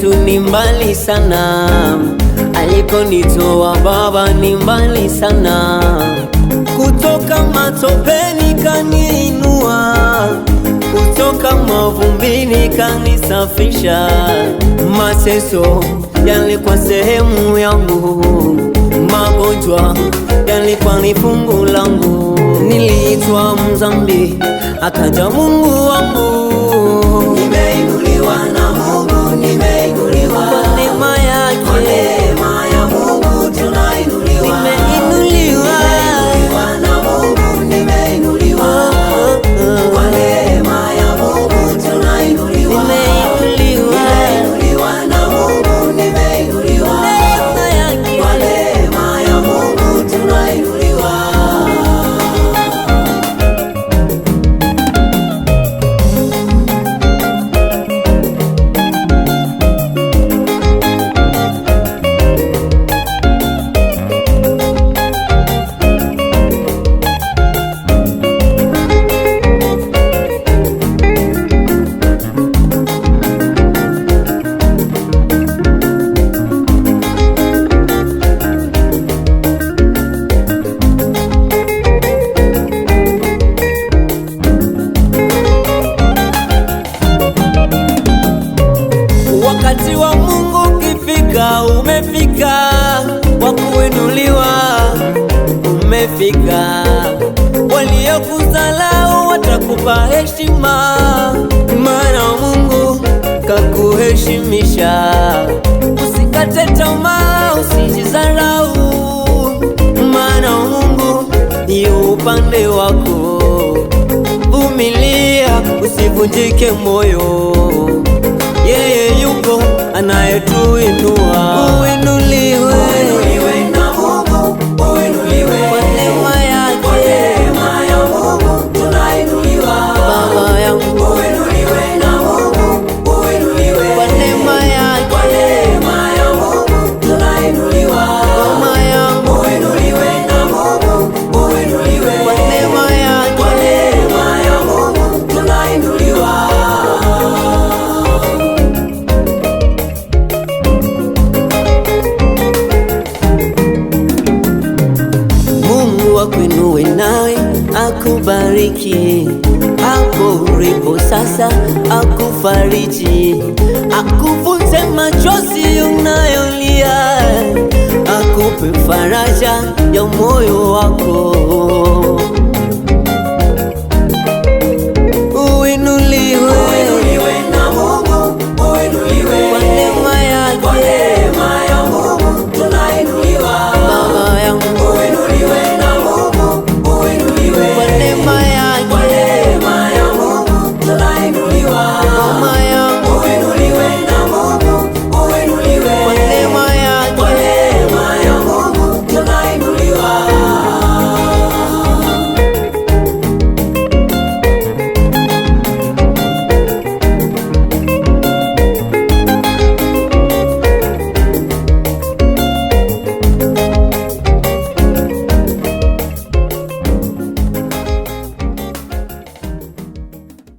Yesu ni mbali sana, alikonitoa Baba ni mbali sana. Kutoka matopeni kaniinua, kutoka mavumbini kanisafisha. Mateso yalikuwa sehemu yangu, magonjwa yalikuwa ni fungu langu. Niliitwa mzambi, akaja Mungu wangu. Nimeinuliwa na Mungu, nimeinuliwa Kwa neema yake, kwa neema ya Mungu tunainuliwa. nimeinuliwa Nimeinuliwa na Mungu, nimeinuliwa kwa neema ya Mungu tunainuliwa. Nimeinuliwa na Mungu, nimeinuliwa neema yake. kwa neema ya Mungu tunainuliwa. Wakati wa Mungu ukifika, umefika. Wa kuinuliwa umefika. Waliokuzalau watakupa heshima, maana Mungu kakuheshimisha. Usikate tamaa, usijidharau, maana Mungu yu upande wako. Vumilia, usivunjike moyo, yeye yupo anayetuinua. Uinuliwe, Uinuliwe na Mungu, uinuliwe kwa neema yake. kwa neema ya Mungu tunainuliwa. Baba yangu, Uinuliwe na Mungu, uinuliwe kwa neema kwa yake. neema ya Mungu tunainuliwa. Mama yangu, Uinuliwe na Mungu, uinuliwe kwa neema kwa yake. neema ya Mungu tunainuliwa. Mungu akuinue nawe akubariki, hapo ulipo sasa akufariji, akufute machozi unayolia, akupe faraja ya moyo wako.